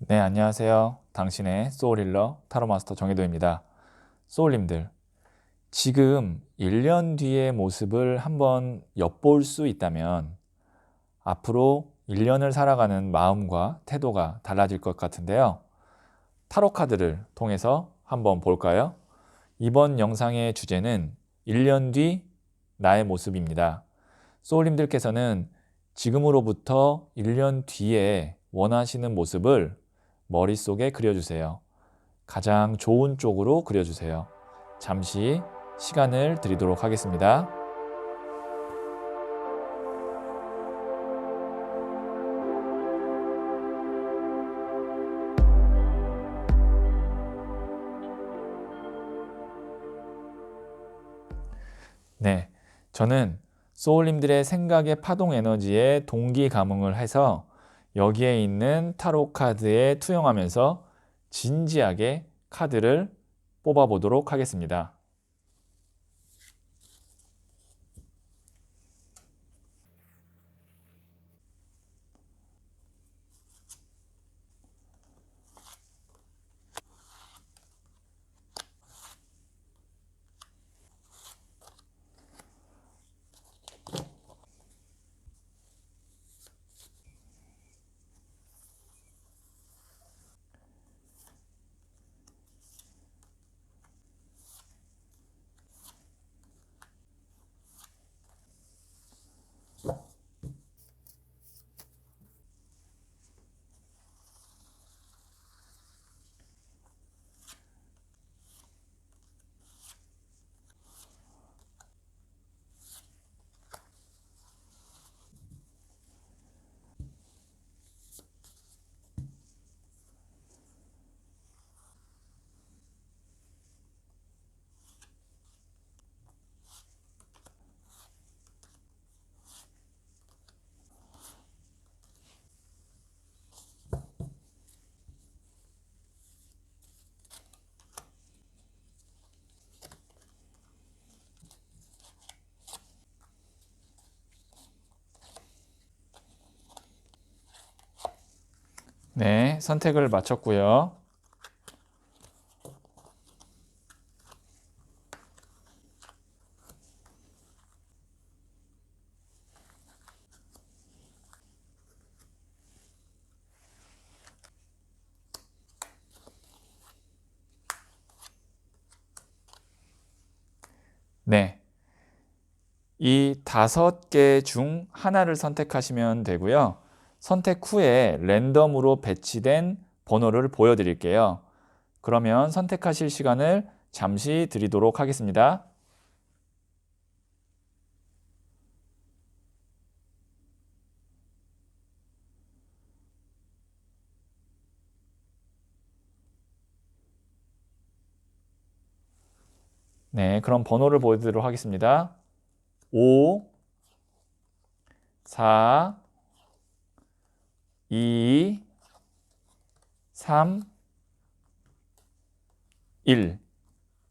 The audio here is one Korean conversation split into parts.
네, 안녕하세요. 당신의 소울힐러 타로마스터 정혜도입니다. 소울님들, 지금 1년 뒤의 모습을 한번 엿볼 수 있다면 앞으로 1년을 살아가는 마음과 태도가 달라질 것 같은데요. 타로 카드를 통해서 한번 볼까요? 이번 영상의 주제는 1년 뒤 나의 모습입니다. 소울님들께서는 지금으로부터 1년 뒤에 원하시는 모습을 머릿속에 그려주세요. 가장 좋은 쪽으로 그려주세요. 잠시 시간을 드리도록 하겠습니다. 네, 저는 소울님들의 생각의 파동 에너지에 동기 감응을 해서 여기에 있는 타로 카드에 투영하면서 진지하게 카드를 뽑아보도록 하겠습니다. 네, 선택을 마쳤고요. 네, 이 5개 중 하나를 선택하시면 되고요. 선택 후에 랜덤으로 배치된 번호를 보여드릴게요. 그러면 선택하실 시간을 잠시 드리도록 하겠습니다. 네, 그럼 번호를 보여드리도록 하겠습니다. 5, 4, 2, 3, 1.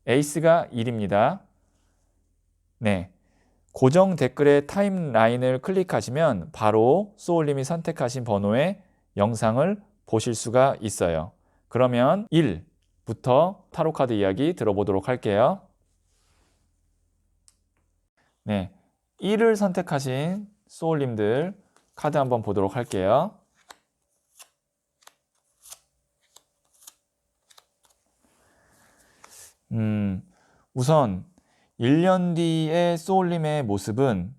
에이스가 1입니다. 네. 고정 댓글의 타임라인을 클릭하시면 바로 소울님이 선택하신 번호의 영상을 보실 수가 있어요. 그러면 1부터 타로카드 이야기 들어보도록 할게요. 네. 1을 선택하신 소울님들 카드 한번 보도록 할게요. 우선 1년 뒤의 소울님의 모습은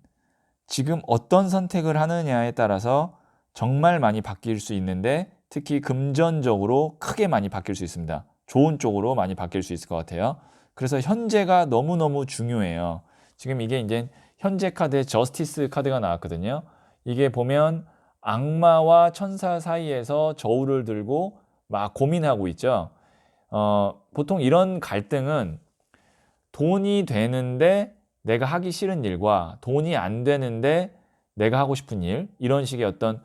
지금 어떤 선택을 하느냐에 따라서 정말 많이 바뀔 수 있는데 특히 금전적으로 크게 많이 바뀔 수 있습니다. 좋은 쪽으로 많이 바뀔 수 있을 것 같아요. 그래서 현재가 너무너무 중요해요. 지금 이게 이제 현재 카드에 저스티스 카드가 나왔거든요. 이게 보면 악마와 천사 사이에서 저울을 들고 막 고민하고 있죠. 보통 이런 갈등은 돈이 되는데 내가 하기 싫은 일과 돈이 안 되는데 내가 하고 싶은 일, 이런 식의 어떤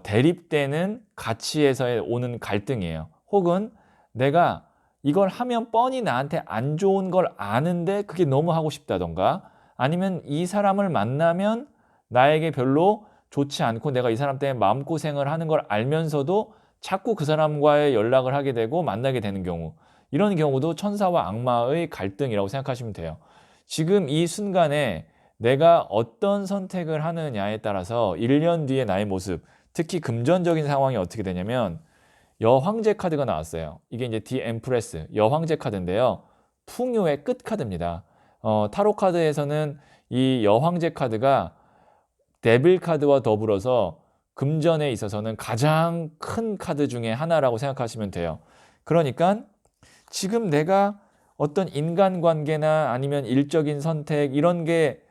대립되는 가치에서 오는 갈등이에요. 혹은 내가 이걸 하면 뻔히 나한테 안 좋은 걸 아는데 그게 너무 하고 싶다던가, 아니면 이 사람을 만나면 나에게 별로 좋지 않고 내가 이 사람 때문에 마음고생을 하는 걸 알면서도 자꾸 그 사람과의 연락을 하게 되고 만나게 되는 경우, 이런 경우도 천사와 악마의 갈등이라고 생각하시면 돼요. 지금 이 순간에 내가 어떤 선택을 하느냐에 따라서 1년 뒤에 나의 모습, 특히 금전적인 상황이 어떻게 되냐면 여황제 카드가 나왔어요. 이게 이제 디 엠프레스 여황제 카드인데요. 풍요의 끝 카드입니다. 타로 카드에서는 이 여황제 카드가 데빌 카드와 더불어서 금전에 있어서는 가장 큰 카드 중에 하나라고 생각하시면 돼요. 그러니까 지금 내가 어떤 인간관계나 아니면 일적인 선택 이런 게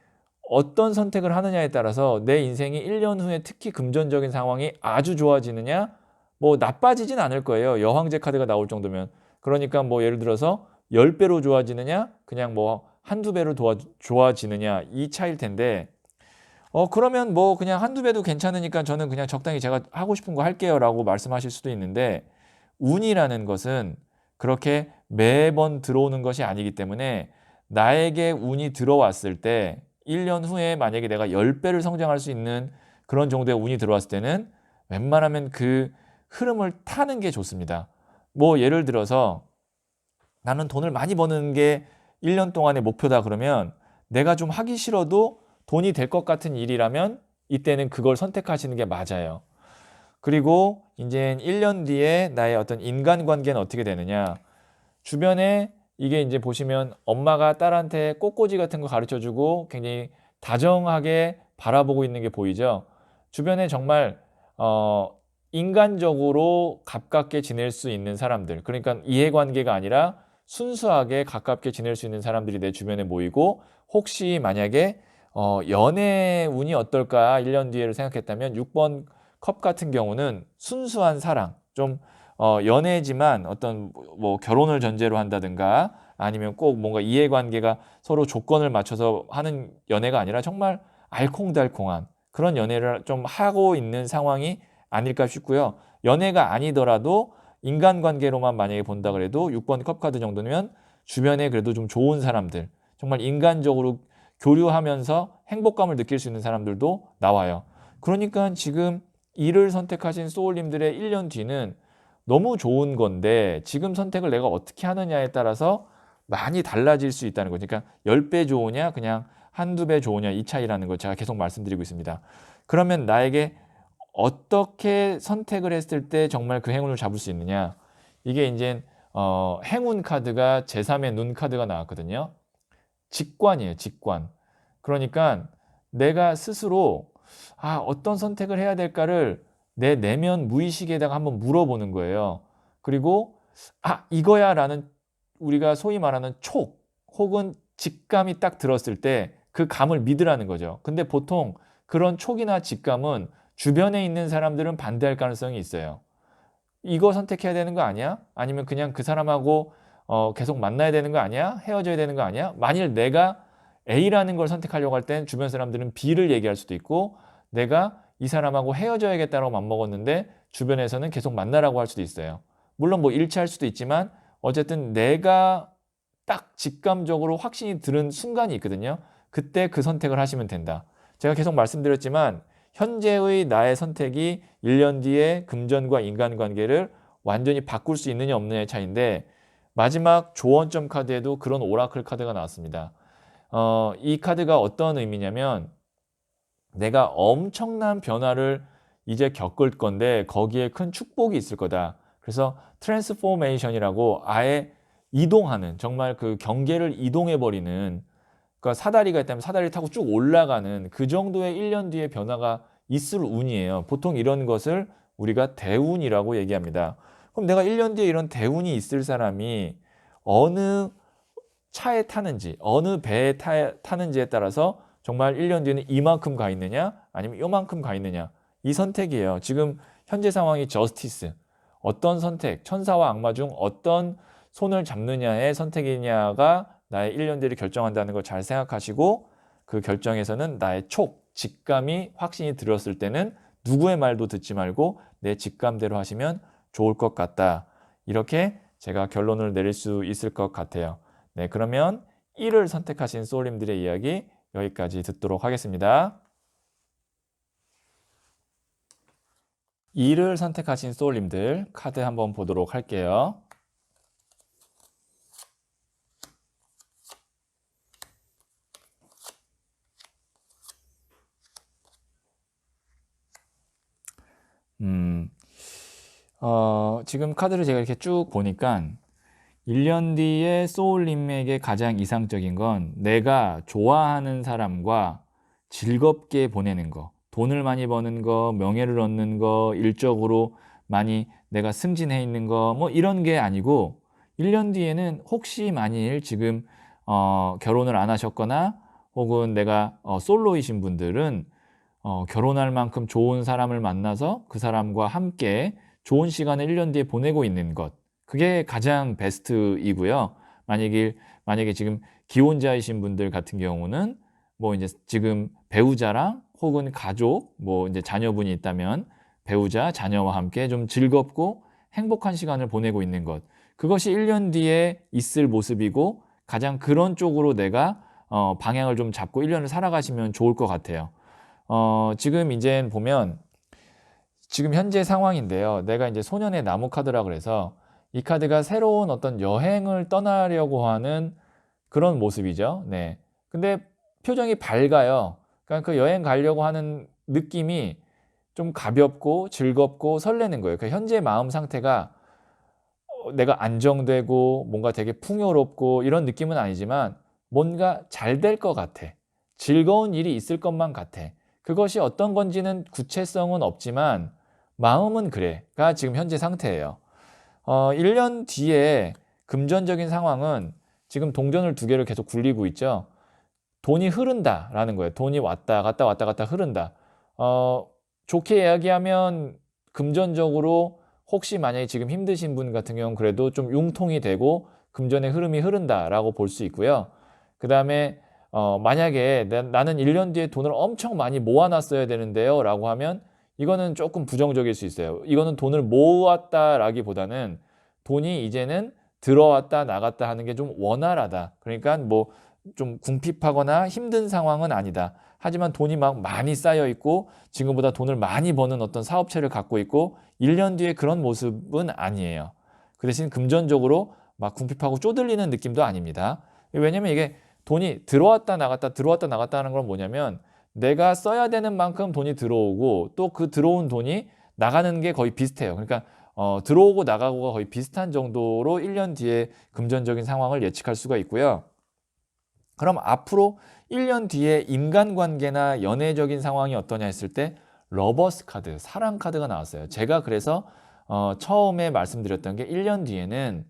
어떤 선택을 하느냐에 따라서 내 인생이 1년 후에 특히 금전적인 상황이 아주 좋아지느냐, 뭐 나빠지진 않을 거예요. 여황제 카드가 나올 정도면. 그러니까 뭐 예를 들어서 10배로 좋아지느냐, 그냥 뭐 한두 배로 좋아지느냐 이 차이일 텐데, 그러면 뭐 그냥 한두 배도 괜찮으니까 저는 그냥 적당히 제가 하고 싶은 거 할게요 라고 말씀하실 수도 있는데, 운이라는 것은 그렇게 매번 들어오는 것이 아니기 때문에 나에게 운이 들어왔을 때 1년 후에 만약에 내가 10배를 성장할 수 있는 그런 정도의 운이 들어왔을 때는 웬만하면 그 흐름을 타는 게 좋습니다. 뭐 예를 들어서 나는 돈을 많이 버는 게 1년 동안의 목표다 그러면, 내가 좀 하기 싫어도 돈이 될 것 같은 일이라면 이때는 그걸 선택하시는 게 맞아요. 그리고 이제 1년 뒤에 나의 어떤 인간관계는 어떻게 되느냐. 주변에 이게 이제 보시면 엄마가 딸한테 꽃꽂이 같은 거 가르쳐 주고 굉장히 다정하게 바라보고 있는 게 보이죠. 주변에 정말 인간적으로 가깝게 지낼 수 있는 사람들, 그러니까 이해관계가 아니라 순수하게 가깝게 지낼 수 있는 사람들이 내 주변에 모이고, 혹시 만약에 연애 운이 어떨까 1년 뒤에를 생각했다면 6번 컵 같은 경우는 순수한 사랑, 좀 연애지만 어떤 뭐 결혼을 전제로 한다든가 아니면 꼭 뭔가 이해관계가 서로 조건을 맞춰서 하는 연애가 아니라 정말 알콩달콩한 그런 연애를 좀 하고 있는 상황이 아닐까 싶고요. 연애가 아니더라도 인간관계로만 만약에 본다 그래도 6번 컵 카드 정도면 주변에 그래도 좀 좋은 사람들, 정말 인간적으로 교류하면서 행복감을 느낄 수 있는 사람들도 나와요. 그러니까 지금 이를 선택하신 소울님들의 1년 뒤는 너무 좋은 건데, 지금 선택을 내가 어떻게 하느냐에 따라서 많이 달라질 수 있다는 거죠. 그러니까 10배 좋으냐 그냥 한두 배 좋으냐 이 차이라는 거 제가 계속 말씀드리고 있습니다. 그러면 나에게 어떻게 선택을 했을 때 정말 그 행운을 잡을 수 있느냐. 이게 이제 행운 카드가 제3의 눈 카드가 나왔거든요. 직관이에요, 직관. 그러니까 내가 스스로 어떤 선택을 해야 될까를 내 내면 무의식에다가 한번 물어보는 거예요. 그리고 이거야 라는, 우리가 소위 말하는 촉 혹은 직감이 딱 들었을 때 그 감을 믿으라는 거죠. 근데 보통 그런 촉이나 직감은 주변에 있는 사람들은 반대할 가능성이 있어요. 이거 선택해야 되는 거 아니야? 아니면 그냥 그 사람하고 계속 만나야 되는 거 아니야? 헤어져야 되는 거 아니야? 만일 내가 A라는 걸 선택하려고 할 땐 주변 사람들은 B를 얘기할 수도 있고, 내가 이 사람하고 헤어져야겠다라고 맘먹었는데 주변에서는 계속 만나라고 할 수도 있어요. 물론 뭐 일치할 수도 있지만 어쨌든 내가 딱 직감적으로 확신이 드는 순간이 있거든요. 그때 그 선택을 하시면 된다. 제가 계속 말씀드렸지만 현재의 나의 선택이 1년 뒤에 금전과 인간관계를 완전히 바꿀 수 있느냐 없느냐의 차이인데, 마지막 조언점 카드에도 그런 오라클 카드가 나왔습니다. 이 카드가 어떤 의미냐면, 내가 엄청난 변화를 이제 겪을 건데 거기에 큰 축복이 있을 거다. 그래서 트랜스포메이션이라고 아예 이동하는, 정말 그 경계를 이동해 버리는, 그러니까 사다리가 있다면 사다리 타고 쭉 올라가는 그 정도의 1년 뒤에 변화가 있을 운이에요. 보통 이런 것을 우리가 대운이라고 얘기합니다. 그럼 내가 1년 뒤에 이런 대운이 있을 사람이 어느 차에 타는지, 어느 배에 타는지에 따라서 정말 1년 뒤에는 이만큼 가 있느냐 아니면 요만큼 가 있느냐, 이 선택이에요. 지금 현재 상황이 저스티스, 어떤 선택, 천사와 악마 중 어떤 손을 잡느냐의 선택이냐가 나의 1년 뒤를 결정한다는 걸 잘 생각하시고, 그 결정에서는 나의 촉, 직감이 확신이 들었을 때는 누구의 말도 듣지 말고 내 직감대로 하시면 좋을 것 같다. 이렇게 제가 결론을 내릴 수 있을 것 같아요. 네, 그러면 1을 선택하신 소울님들의 이야기 여기까지 듣도록 하겠습니다. 2를 선택하신 소울님들 카드 한번 보도록 할게요. 지금 카드를 제가 이렇게 쭉 보니까 1년 뒤에 소울님에게 가장 이상적인 건 내가 좋아하는 사람과 즐겁게 보내는 거, 돈을 많이 버는 거, 명예를 얻는 거, 일적으로 많이 내가 승진해 있는 거, 뭐 이런 게 아니고 1년 뒤에는 혹시 만일 지금 결혼을 안 하셨거나 혹은 내가 솔로이신 분들은 결혼할 만큼 좋은 사람을 만나서 그 사람과 함께 좋은 시간을 1년 뒤에 보내고 있는 것. 그게 가장 베스트이고요. 만약에 지금 기혼자이신 분들 같은 경우는 뭐 이제 지금 배우자랑 혹은 가족, 뭐 이제 자녀분이 있다면 배우자, 자녀와 함께 좀 즐겁고 행복한 시간을 보내고 있는 것. 그것이 1년 뒤에 있을 모습이고 가장 그런 쪽으로 내가 방향을 좀 잡고 1년을 살아가시면 좋을 것 같아요. 지금 이제 보면 지금 현재 상황인데요. 내가 이제 소년의 나무 카드라 그래서 이 카드가 새로운 어떤 여행을 떠나려고 하는 그런 모습이죠. 네. 근데 표정이 밝아요. 그러니까 그 여행 가려고 하는 느낌이 좀 가볍고 즐겁고 설레는 거예요. 그 현재 마음 상태가 내가 안정되고 뭔가 되게 풍요롭고 이런 느낌은 아니지만 뭔가 잘 될 것 같아. 즐거운 일이 있을 것만 같아. 그것이 어떤 건지는 구체성은 없지만 마음은 그래가 지금 현재 상태예요. 1년 뒤에 금전적인 상황은 지금 동전을 두 개를 계속 굴리고 있죠. 돈이 흐른다라는 거예요. 돈이 왔다 갔다 왔다 갔다 흐른다. 좋게 이야기하면 금전적으로 혹시 만약에 지금 힘드신 분 같은 경우는 그래도 좀 융통이 되고 금전의 흐름이 흐른다라고 볼 수 있고요. 그 다음에 만약에 나는 1년 뒤에 돈을 엄청 많이 모아놨어야 되는데요 라고 하면 이거는 조금 부정적일 수 있어요. 이거는 돈을 모았다라기보다는 돈이 이제는 들어왔다 나갔다 하는 게 좀 원활하다. 그러니까 뭐 좀 궁핍하거나 힘든 상황은 아니다. 하지만 돈이 막 많이 쌓여 있고 지금보다 돈을 많이 버는 어떤 사업체를 갖고 있고 1년 뒤에 그런 모습은 아니에요. 그 대신 금전적으로 막 궁핍하고 쪼들리는 느낌도 아닙니다. 왜냐면 이게 돈이 들어왔다 나갔다 하는 건 뭐냐면 내가 써야 되는 만큼 돈이 들어오고 또 그 들어온 돈이 나가는 게 거의 비슷해요. 그러니까 들어오고 나가고가 거의 비슷한 정도로 1년 뒤에 금전적인 상황을 예측할 수가 있고요. 그럼 앞으로 1년 뒤에 인간관계나 연애적인 상황이 어떠냐 했을 때 러버스 카드, 사랑 카드가 나왔어요. 제가 그래서 처음에 말씀드렸던 게 1년 뒤에는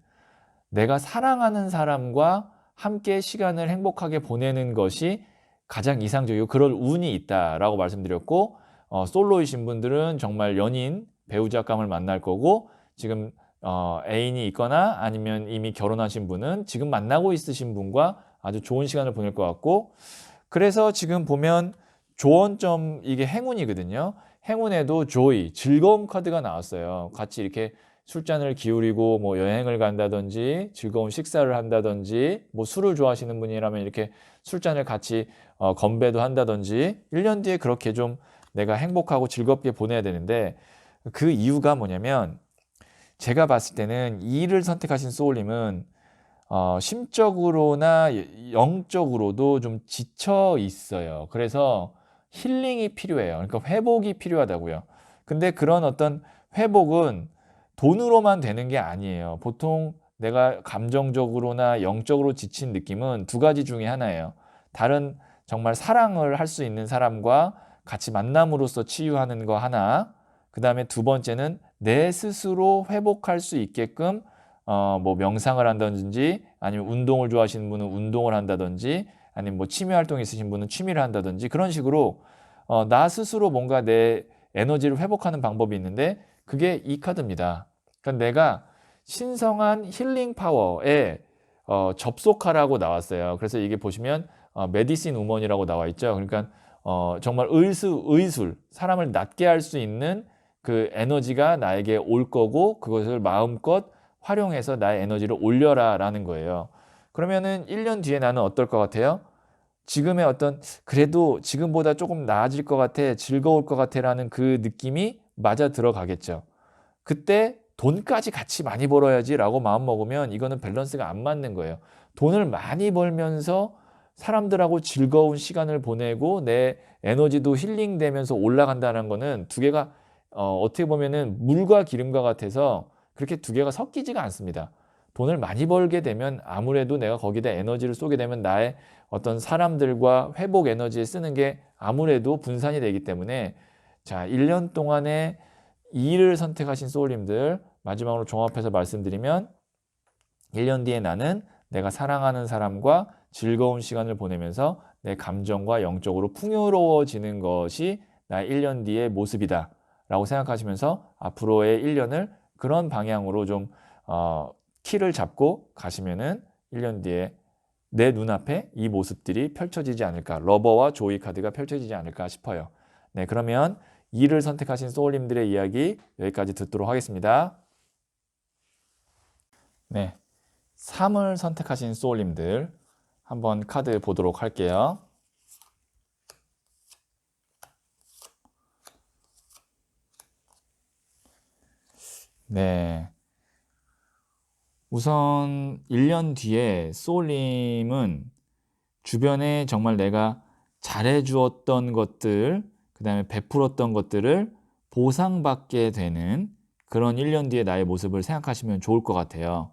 내가 사랑하는 사람과 함께 시간을 행복하게 보내는 것이 가장 이상적이고 그럴 운이 있다라고 말씀드렸고 솔로이신 분들은 정말 연인, 배우자감을 만날 거고 지금 애인이 있거나 아니면 이미 결혼하신 분은 지금 만나고 있으신 분과 아주 좋은 시간을 보낼 것 같고 그래서 지금 보면 조언점 이게 행운이거든요. 행운에도 조이, 즐거움 카드가 나왔어요. 같이 이렇게 술잔을 기울이고 뭐 여행을 간다든지 즐거운 식사를 한다든지 뭐 술을 좋아하시는 분이라면 이렇게 술잔을 같이 건배도 한다든지 1년 뒤에 그렇게 좀 내가 행복하고 즐겁게 보내야 되는데 그 이유가 뭐냐면 제가 봤을 때는 2를 선택하신 소울님은 심적으로나 영적으로도 좀 지쳐 있어요. 그래서 힐링이 필요해요. 그러니까 회복이 필요하다고요. 근데 그런 어떤 회복은 돈으로만 되는 게 아니에요. 보통 내가 감정적으로나 영적으로 지친 느낌은 두 가지 중에 하나예요. 다른 정말 사랑을 할 수 있는 사람과 같이 만남으로써 치유하는 거 하나, 그 다음에 두 번째는 내 스스로 회복할 수 있게끔 뭐 명상을 한다든지 아니면 운동을 좋아하시는 분은 운동을 한다든지 아니면 뭐 취미 활동 있으신 분은 취미를 한다든지 그런 식으로 나 스스로 뭔가 내 에너지를 회복하는 방법이 있는데 그게 이 카드입니다. 그러니까 내가 신성한 힐링 파워에 접속하라고 나왔어요. 그래서 이게 보시면 메디신 우먼이라고 나와 있죠. 그러니까 정말 의술, 사람을 낫게 할 수 있는 그 에너지가 나에게 올 거고 그것을 마음껏 활용해서 나의 에너지를 올려라 라는 거예요. 그러면은 1년 뒤에 나는 어떨 것 같아요? 지금의 어떤 그래도 지금보다 조금 나아질 것 같아, 즐거울 것 같아 라는 그 느낌이 맞아 들어가겠죠. 그때 돈까지 같이 많이 벌어야지라고 마음먹으면 이거는 밸런스가 안 맞는 거예요. 돈을 많이 벌면서 사람들하고 즐거운 시간을 보내고 내 에너지도 힐링되면서 올라간다는 거는 두 개가 어떻게 보면은 물과 기름과 같아서 그렇게 두 개가 섞이지가 않습니다. 돈을 많이 벌게 되면 아무래도 내가 거기다 에너지를 쏘게 되면 나의 어떤 사람들과 회복 에너지에 쓰는 게 아무래도 분산이 되기 때문에 자, 1년 동안에 이 일을 선택하신 소울님들 마지막으로 종합해서 말씀드리면 1년 뒤에 나는 내가 사랑하는 사람과 즐거운 시간을 보내면서 내 감정과 영적으로 풍요로워지는 것이 나의 1년 뒤의 모습이다 라고 생각하시면서 앞으로의 1년을 그런 방향으로 좀 키를 잡고 가시면은 1년 뒤에 내 눈앞에 이 모습들이 펼쳐지지 않을까, 러버와 조이 카드가 펼쳐지지 않을까 싶어요. 네, 그러면 2를 선택하신 소울님들의 이야기 여기까지 듣도록 하겠습니다. 네, 3을 선택하신 소울님들 한번 카드 보도록 할게요. 네, 우선 1년 뒤에 소울님은 주변에 정말 내가 잘해주었던 것들, 그 다음에 베풀었던 것들을 보상받게 되는 그런 1년 뒤에 나의 모습을 생각하시면 좋을 것 같아요.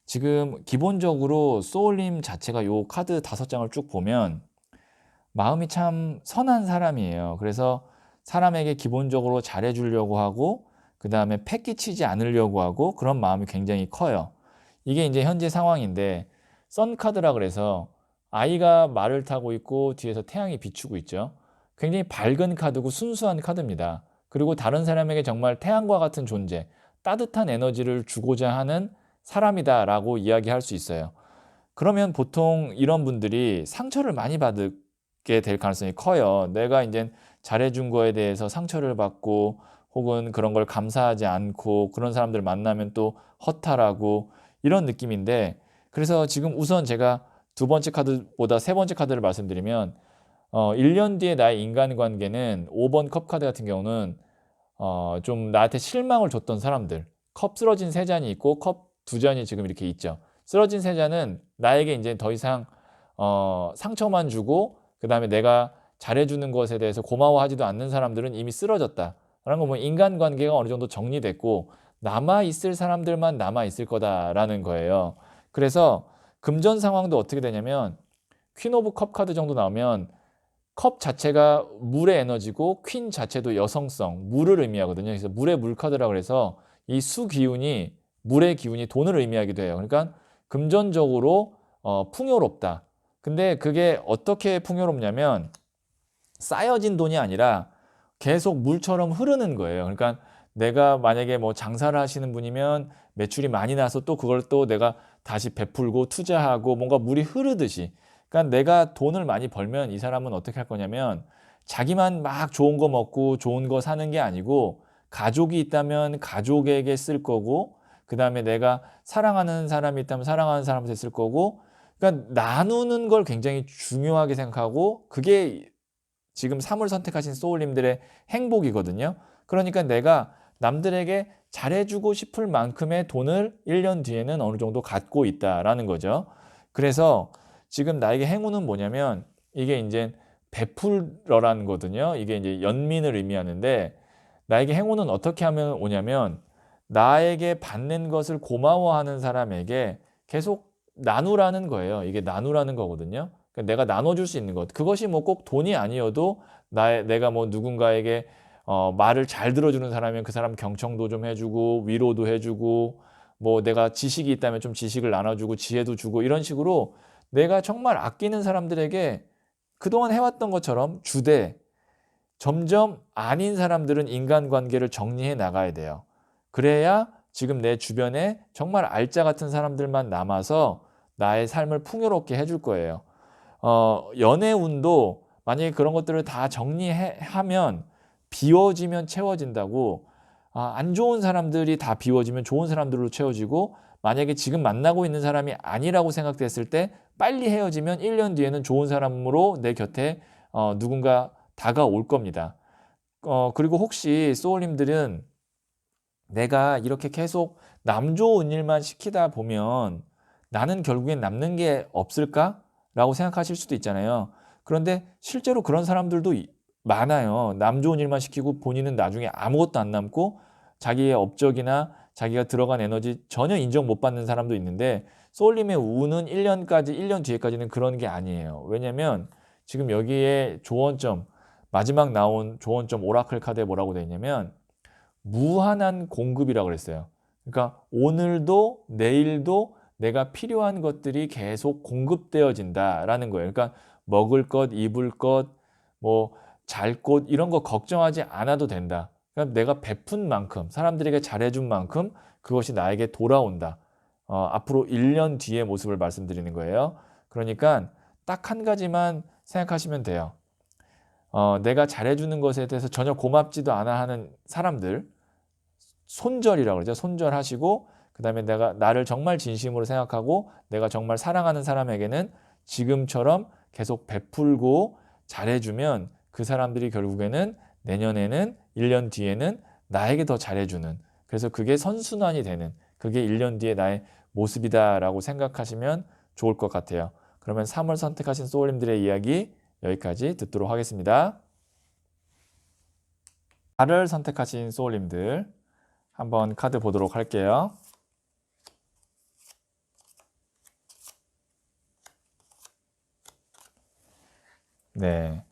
지금 기본적으로 소울님 자체가 요 카드 5장을 쭉 보면 마음이 참 선한 사람이에요. 그래서 사람에게 기본적으로 잘해주려고 하고 그 다음에 패기치지 않으려고 하고 그런 마음이 굉장히 커요. 이게 이제 현재 상황인데 선 카드라 그래서 아이가 말을 타고 있고 뒤에서 태양이 비추고 있죠. 굉장히 밝은 카드고 순수한 카드입니다. 그리고 다른 사람에게 정말 태양과 같은 존재, 따뜻한 에너지를 주고자 하는 사람이다라고 이야기할 수 있어요. 그러면 보통 이런 분들이 상처를 많이 받게 될 가능성이 커요. 내가 이제 잘해준 거에 대해서 상처를 받고 혹은 그런 걸 감사하지 않고 그런 사람들 만나면 또 허탈하고 이런 느낌인데 그래서 지금 우선 제가 두 번째 카드보다 세 번째 카드를 말씀드리면 1년 뒤에 나의 인간관계는 5번 컵 카드 같은 경우는 좀 나한테 실망을 줬던 사람들 컵 쓰러진 세 잔이 있고 컵 두 잔이 지금 이렇게 있죠. 쓰러진 세 잔은 나에게 이제 더 이상 상처만 주고 그 다음에 내가 잘해주는 것에 대해서 고마워하지도 않는 사람들은 이미 쓰러졌다. 라는 거 보면 인간관계가 어느 정도 정리됐고 남아있을 사람들만 남아있을 거다라는 거예요. 그래서 금전 상황도 어떻게 되냐면 퀸 오브 컵 카드 정도 나오면 컵 자체가 물의 에너지고 퀸 자체도 여성성, 물을 의미하거든요. 그래서 물의 물 카드라고 해서 이 수 기운이 물의 기운이 돈을 의미하기도 해요. 그러니까 금전적으로 풍요롭다. 근데 그게 어떻게 풍요롭냐면 쌓여진 돈이 아니라 계속 물처럼 흐르는 거예요. 그러니까 내가 만약에 뭐 장사를 하시는 분이면 매출이 많이 나서 또 그걸 또 내가 다시 베풀고 투자하고 뭔가 물이 흐르듯이. 그러니까 내가 돈을 많이 벌면 이 사람은 어떻게 할 거냐면 자기만 막 좋은 거 먹고 좋은 거 사는 게 아니고 가족이 있다면 가족에게 쓸 거고 그 다음에 내가 사랑하는 사람이 있다면 사랑하는 사람한테 쓸 거고 그러니까 나누는 걸 굉장히 중요하게 생각하고 그게 지금 3을 선택하신 소울님들의 행복이거든요. 그러니까 내가 남들에게 잘해주고 싶을 만큼의 돈을 1년 뒤에는 어느 정도 갖고 있다라는 거죠. 그래서 지금 나에게 행운은 뭐냐면 이게 이제 베풀러라는 거거든요. 이게 이제 연민을 의미하는데 나에게 행운은 어떻게 하면 오냐면 나에게 받는 것을 고마워하는 사람에게 계속 나누라는 거예요. 이게 나누라는 거거든요. 그러니까 내가 나눠줄 수 있는 것. 그것이 뭐 꼭 돈이 아니어도 내가 뭐 누군가에게 말을 잘 들어주는 사람이면 그 사람 경청도 좀 해주고 위로도 해주고 뭐 내가 지식이 있다면 좀 지식을 나눠주고 지혜도 주고 이런 식으로 내가 정말 아끼는 사람들에게 그동안 해왔던 것처럼 주되 점점 아닌 사람들은 인간관계를 정리해 나가야 돼요. 그래야 지금 내 주변에 정말 알짜 같은 사람들만 남아서 나의 삶을 풍요롭게 해줄 거예요. 연애운도 만약에 그런 것들을 다 정리하면 비워지면 채워진다고 안 좋은 사람들이 다 비워지면 좋은 사람들로 채워지고 만약에 지금 만나고 있는 사람이 아니라고 생각됐을 때 빨리 헤어지면 1년 뒤에는 좋은 사람으로 내 곁에 누군가 다가올 겁니다. 그리고 혹시 소울님들은 내가 이렇게 계속 남 좋은 일만 시키다 보면 나는 결국엔 남는 게 없을까? 라고 생각하실 수도 있잖아요. 그런데 실제로 그런 사람들도 많아요. 남 좋은 일만 시키고 본인은 나중에 아무것도 안 남고 자기의 업적이나 자기가 들어간 에너지 전혀 인정 못 받는 사람도 있는데 소울님의 운은 1년 뒤에까지는 그런 게 아니에요. 왜냐면 지금 여기에 조언점, 마지막 나온 조언점 오라클 카드에 뭐라고 되어 있냐면 무한한 공급이라고 그랬어요. 그러니까 오늘도 내일도 내가 필요한 것들이 계속 공급되어진다라는 거예요. 그러니까 먹을 것, 입을 것, 뭐 잘 곳 이런 거 걱정하지 않아도 된다. 그러니까 내가 베푼 만큼 사람들에게 잘해준 만큼 그것이 나에게 돌아온다. 앞으로 1년 뒤의 모습을 말씀드리는 거예요. 그러니까 딱 한 가지만 생각하시면 돼요. 내가 잘해주는 것에 대해서 전혀 고맙지도 않아 하는 사람들, 손절이라고 그러죠. 손절하시고 그 다음에 내가 나를 정말 진심으로 생각하고 내가 정말 사랑하는 사람에게는 지금처럼 계속 베풀고 잘해주면 그 사람들이 결국에는 내년에는 1년 뒤에는 나에게 더 잘해주는, 그래서 그게 선순환이 되는, 그게 1년 뒤에 나의 모습이다라고 생각하시면 좋을 것 같아요. 그러면 3월 선택하신 소울님들의 이야기 여기까지 듣도록 하겠습니다. 4를 선택하신 소울님들 한번 카드 보도록 할게요. 네,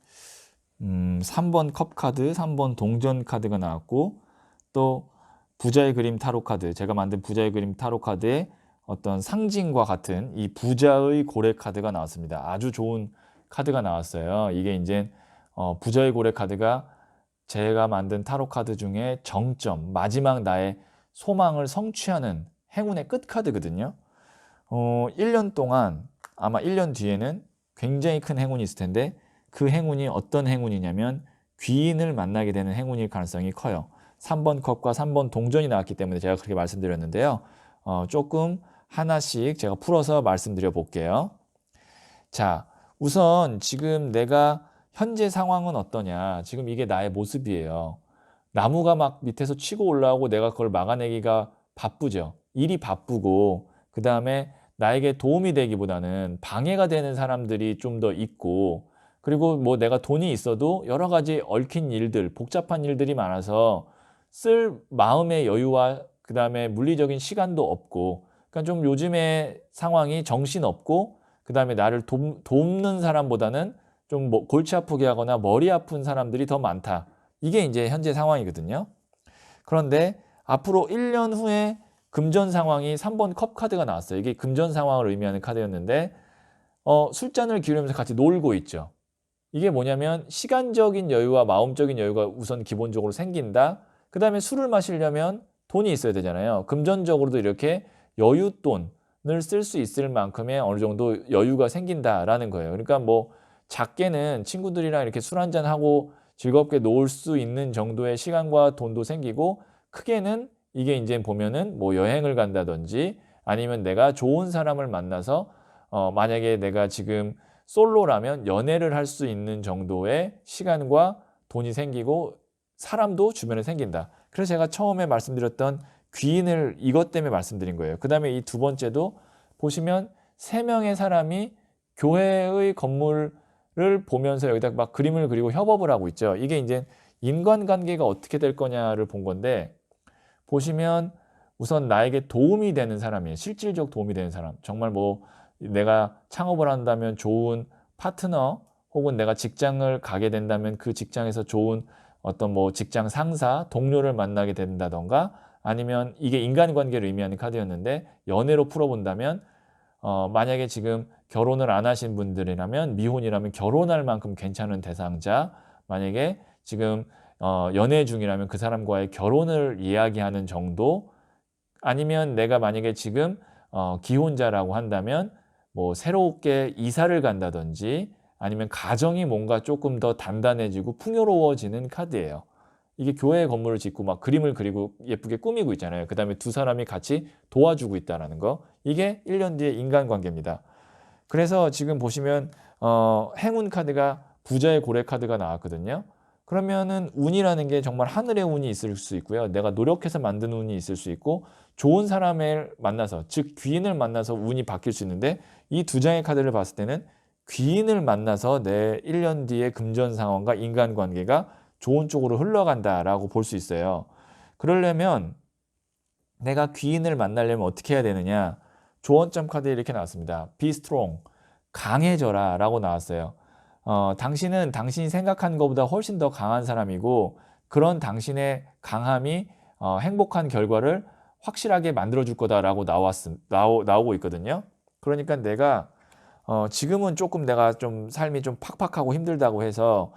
3번 컵 카드, 3번 동전 카드가 나왔고 또 부자의 그림 타로 카드, 제가 만든 부자의 그림 타로 카드의 어떤 상징과 같은 이 부자의 고래 카드가 나왔습니다. 아주 좋은 카드가 나왔어요. 이게 이제 부자의 고래 카드가 제가 만든 타로 카드 중에 정점, 마지막 나의 소망을 성취하는 행운의 끝 카드거든요. 1년 동안 아마 1년 뒤에는 굉장히 큰 행운이 있을 텐데 그 행운이 어떤 행운이냐면 귀인을 만나게 되는 행운일 가능성이 커요. 3번 컵과 3번 동전이 나왔기 때문에 제가 그렇게 말씀드렸는데요. 조금 하나씩 제가 풀어서 말씀드려 볼게요. 자, 우선 지금 내가 현재 상황은 어떠냐. 지금 이게 나의 모습이에요. 나무가 막 밑에서 치고 올라오고 내가 그걸 막아내기가 바쁘죠. 일이 바쁘고 그 다음에 나에게 도움이 되기보다는 방해가 되는 사람들이 좀 더 있고, 그리고 뭐 내가 돈이 있어도 여러 가지 얽힌 일들, 복잡한 일들이 많아서 쓸 마음의 여유와 그 다음에 물리적인 시간도 없고, 그러니까 좀 요즘의 상황이 정신없고 그 다음에 나를 돕는 사람보다는 좀 뭐 골치 아프게 하거나 머리 아픈 사람들이 더 많다. 이게 이제 현재 상황이거든요. 그런데 앞으로 1년 후에 금전 상황이 3번 컵 카드가 나왔어요. 이게 금전 상황을 의미하는 카드였는데 술잔을 기울이면서 같이 놀고 있죠. 이게 뭐냐면 시간적인 여유와 마음적인 여유가 우선 기본적으로 생긴다. 그 다음에 술을 마시려면 돈이 있어야 되잖아요. 금전적으로도 이렇게 여윳돈을 쓸 수 있을 만큼의 어느 정도 여유가 생긴다라는 거예요. 그러니까 뭐 작게는 친구들이랑 이렇게 술 한잔 하고 즐겁게 놀 수 있는 정도의 시간과 돈도 생기고, 크게는 이게 이제 보면은 뭐 여행을 간다든지 아니면 내가 좋은 사람을 만나서 만약에 내가 지금 솔로라면 연애를 할 수 있는 정도의 시간과 돈이 생기고 사람도 주변에 생긴다. 그래서 제가 처음에 말씀드렸던 귀인을 이것 때문에 말씀드린 거예요. 그 다음에 이 두 번째도 보시면 3명의 사람이 교회의 건물을 보면서 여기다 막 그림을 그리고 협업을 하고 있죠. 이게 이제 인간관계가 어떻게 될 거냐를 본 건데, 보시면 우선 나에게 도움이 되는 사람이에요. 실질적 도움이 되는 사람. 정말 뭐 내가 창업을 한다면 좋은 파트너, 혹은 내가 직장을 가게 된다면 그 직장에서 좋은 어떤 뭐 직장 상사, 동료를 만나게 된다던가, 아니면 이게 인간관계를 의미하는 카드였는데 연애로 풀어본다면 만약에 지금 결혼을 안 하신 분들이라면, 미혼이라면 결혼할 만큼 괜찮은 대상자, 만약에 지금 연애 중이라면 그 사람과의 결혼을 이야기하는 정도, 아니면 내가 만약에 지금 기혼자라고 한다면 뭐 새롭게 이사를 간다든지 아니면 가정이 뭔가 조금 더 단단해지고 풍요로워지는 카드예요. 이게 교회 건물을 짓고 막 그림을 그리고 예쁘게 꾸미고 있잖아요. 그 다음에 두 사람이 같이 도와주고 있다는 거. 이게 1년 뒤의 인간관계입니다. 그래서 지금 보시면 행운 카드가 부자의 고래 카드가 나왔거든요. 그러면은 운이라는 게 정말 하늘의 운이 있을 수 있고요. 내가 노력해서 만든 운이 있을 수 있고 좋은 사람을 만나서, 즉 귀인을 만나서 운이 바뀔 수 있는데, 이 두 장의 카드를 봤을 때는 귀인을 만나서 내 1년 뒤의 금전 상황과 인간관계가 좋은 쪽으로 흘러간다라고 볼 수 있어요. 그러려면 내가 귀인을 만나려면 어떻게 해야 되느냐? 조언점 카드에 이렇게 나왔습니다. Be strong, 강해져라 라고 나왔어요. 당신은 당신이 생각하는 것보다 훨씬 더 강한 사람이고, 그런 당신의 강함이 행복한 결과를 확실하게 만들어줄 거다라고 나오고 있거든요. 그러니까 내가 지금은 조금 내가 좀 삶이 좀 팍팍하고 힘들다고 해서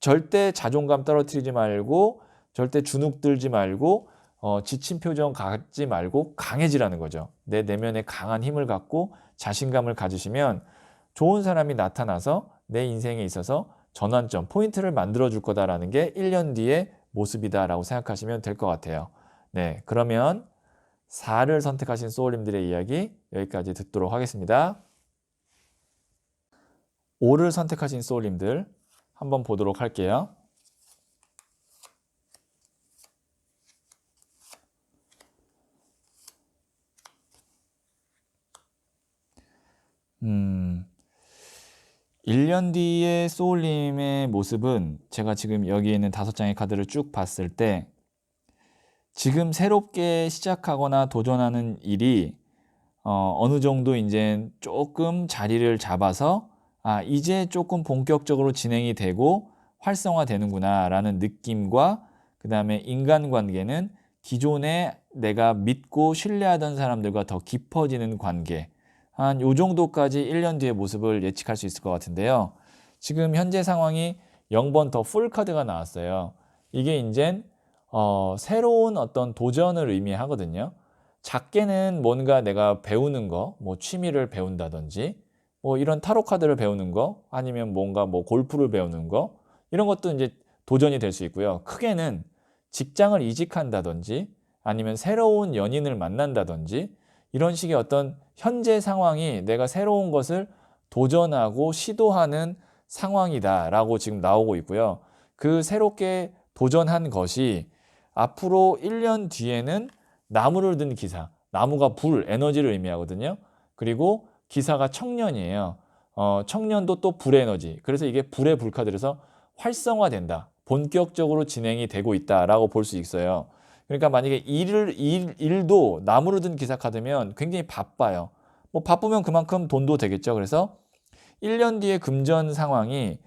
절대 자존감 떨어뜨리지 말고, 절대 주눅 들지 말고, 지친 표정 갖지 말고 강해지라는 거죠. 내 내면에 강한 힘을 갖고 자신감을 가지시면 좋은 사람이 나타나서 내 인생에 있어서 전환점, 포인트를 만들어 줄 거다라는 게 1년 뒤의 모습이다라고 생각하시면 될 것 같아요. 네, 그러면 4를 선택하신 소울님들의 이야기 여기까지 듣도록 하겠습니다. 5를 선택하신 소울님들 한번 보도록 할게요. 음, 1년 뒤의 소울님의 모습은 제가 지금 여기 있는 5장의 카드를 쭉 봤을 때 지금 새롭게 시작하거나 도전하는 일이 어느 정도 이제 조금 자리를 잡아서 이제 조금 본격적으로 진행이 되고 활성화되는구나 라는 느낌과, 그 다음에 인간관계는 기존에 내가 믿고 신뢰하던 사람들과 더 깊어지는 관계, 한 요 정도까지 1년 뒤의 모습을 예측할 수 있을 것 같은데요. 지금 현재 상황이 0번 더 풀 카드가 나왔어요. 이게 이제 새로운 어떤 도전을 의미하거든요. 작게는 뭔가 내가 배우는 거, 뭐 취미를 배운다든지, 뭐 이런 타로 카드를 배우는 거, 아니면 뭔가 뭐 골프를 배우는 거, 이런 것도 이제 도전이 될 수 있고요. 크게는 직장을 이직한다든지, 아니면 새로운 연인을 만난다든지, 이런 식의 어떤 현재 상황이 내가 새로운 것을 도전하고 시도하는 상황이다라고 지금 나오고 있고요. 그 새롭게 도전한 것이 앞으로 1년 뒤에는 나무를 든 기사, 나무가 불, 에너지를 의미하거든요. 그리고 기사가 청년이에요. 청년도 또 불의 에너지. 그래서 이게 불의 불카드라서 활성화된다. 본격적으로 진행이 되고 있다라고 볼 수 있어요. 그러니까 만약에 일도 나무를 든 기사 카드면 굉장히 바빠요. 뭐 바쁘면 그만큼 돈도 되겠죠. 그래서 1년 뒤에 금전 상황이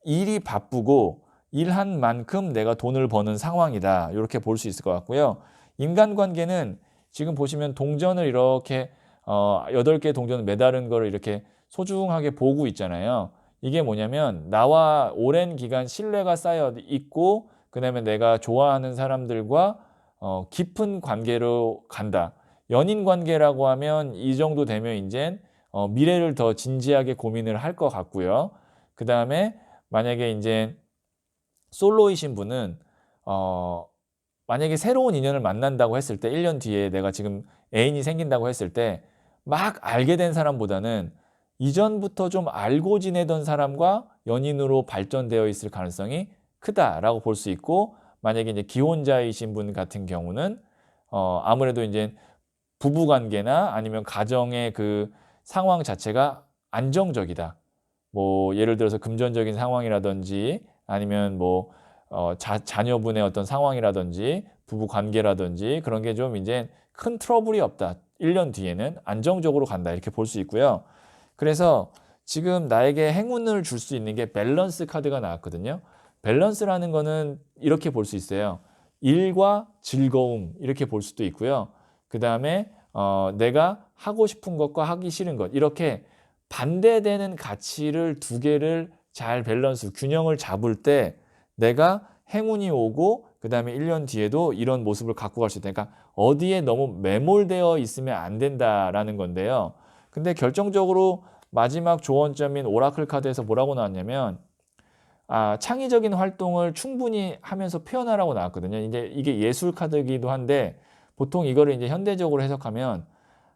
일이 바쁘고 일한 만큼 내가 돈을 버는 상황이다. 이렇게 볼 수 있을 것 같고요. 인간관계는 지금 보시면 동전을 이렇게 8개 동전을 매다른 거를 이렇게 소중하게 보고 있잖아요. 이게 뭐냐면 나와 오랜 기간 신뢰가 쌓여 있고, 그 다음에 내가 좋아하는 사람들과 깊은 관계로 간다. 연인 관계라고 하면 이 정도 되면 이제 미래를 더 진지하게 고민을 할 것 같고요. 그 다음에 만약에 이제 솔로이신 분은 만약에 새로운 인연을 만난다고 했을 때 1년 뒤에 내가 지금 애인이 생긴다고 했을 때 막 알게 된 사람보다는 이전부터 좀 알고 지내던 사람과 연인으로 발전되어 있을 가능성이 크다라고 볼 수 있고, 만약에 이제 기혼자이신 분 같은 경우는 아무래도 이제 부부 관계나 아니면 가정의 그 상황 자체가 안정적이다. 뭐 예를 들어서 금전적인 상황이라든지, 아니면 뭐 자녀분의 어떤 상황이라든지 부부 관계라든지 그런 게 좀 이제 큰 트러블이 없다. 1년 뒤에는 안정적으로 간다. 이렇게 볼 수 있고요. 그래서 지금 나에게 행운을 줄 수 있는 게 밸런스 카드가 나왔거든요. 밸런스라는 거는 이렇게 볼 수 있어요. 일과 즐거움 이렇게 볼 수도 있고요. 그 다음에 내가 하고 싶은 것과 하기 싫은 것, 이렇게 반대되는 가치를 두 개를 잘 밸런스, 균형을 잡을 때 내가 행운이 오고, 그 다음에 1년 뒤에도 이런 모습을 갖고 갈 수 있다. 그러니까 어디에 너무 매몰되어 있으면 안 된다라는 건데요. 근데 결정적으로 마지막 조언점인 오라클 카드에서 뭐라고 나왔냐면 창의적인 활동을 충분히 하면서 표현하라고 나왔거든요. 이게 예술 카드이기도 한데, 보통 이거를 이제 현대적으로 해석하면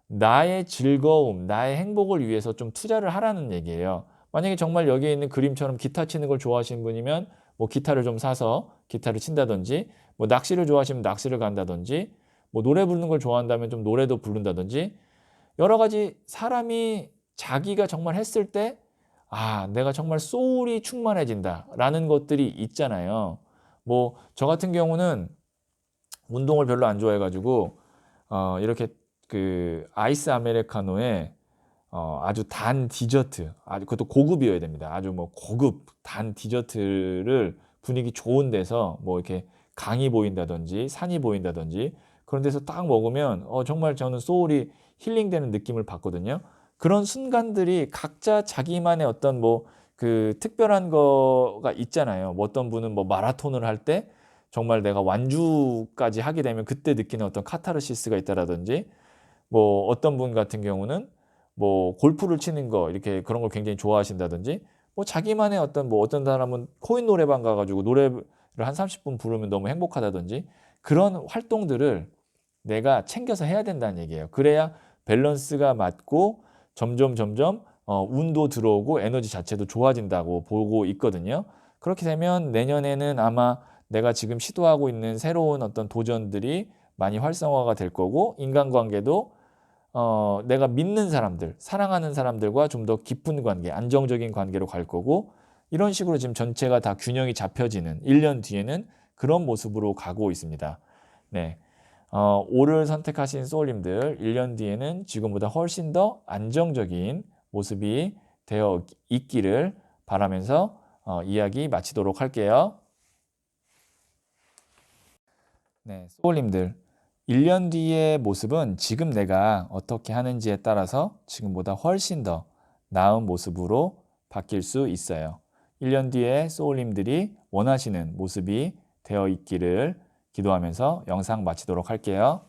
나의 즐거움, 나의 행복을 위해서 좀 투자를 하라는 얘기예요. 만약에 정말 여기에 있는 그림처럼 기타 치는 걸 좋아하시는 분이면 뭐 기타를 좀 사서 기타를 친다든지, 뭐 낚시를 좋아하시면 낚시를 간다든지, 뭐 노래 부르는 걸 좋아한다면 좀 노래도 부른다든지, 여러 가지 사람이 자기가 정말 했을 때 아, 내가 정말 소울이 충만해진다라는 것들이 있잖아요. 뭐 저 같은 경우는 운동을 별로 안 좋아해가지고 이렇게 그 아이스 아메리카노에 아주 단 디저트, 아주 그것도 고급이어야 됩니다. 아주 뭐 고급 단 디저트를 분위기 좋은 데서 뭐 이렇게 강이 보인다든지 산이 보인다든지 그런 데서 딱 먹으면 정말 저는 소울이 힐링되는 느낌을 받거든요. 그런 순간들이 각자 자기만의 어떤 뭐 그 특별한 거가 있잖아요. 뭐 어떤 분은 뭐 마라톤을 할 때 정말 내가 완주까지 하게 되면 그때 느끼는 어떤 카타르시스가 있다라든지, 뭐 어떤 분 같은 경우는 뭐 골프를 치는 거 이렇게 그런 걸 굉장히 좋아하신다든지, 뭐 자기만의 어떤 뭐 어떤 사람은 코인 노래방 가가지고 노래를 한 30분 부르면 너무 행복하다든지, 그런 활동들을 내가 챙겨서 해야 된다는 얘기예요. 그래야 밸런스가 맞고 점점 운도 들어오고 에너지 자체도 좋아진다고 보고 있거든요. 그렇게 되면 내년에는 아마 내가 지금 시도하고 있는 새로운 어떤 도전들이 많이 활성화가 될 거고, 인간관계도 내가 믿는 사람들, 사랑하는 사람들과 좀 더 깊은 관계, 안정적인 관계로 갈 거고, 이런 식으로 지금 전체가 다 균형이 잡혀지는 1년 뒤에는 그런 모습으로 가고 있습니다. 네. 5를 선택하신 소울님들, 1년 뒤에는 지금보다 훨씬 더 안정적인 모습이 되어 있기를 바라면서 이야기 마치도록 할게요. 네, 소울님들, 1년 뒤의 모습은 지금 내가 어떻게 하는지에 따라서 지금보다 훨씬 더 나은 모습으로 바뀔 수 있어요. 1년 뒤에 소울님들이 원하시는 모습이 되어 있기를 기도하면서 영상 마치도록 할게요.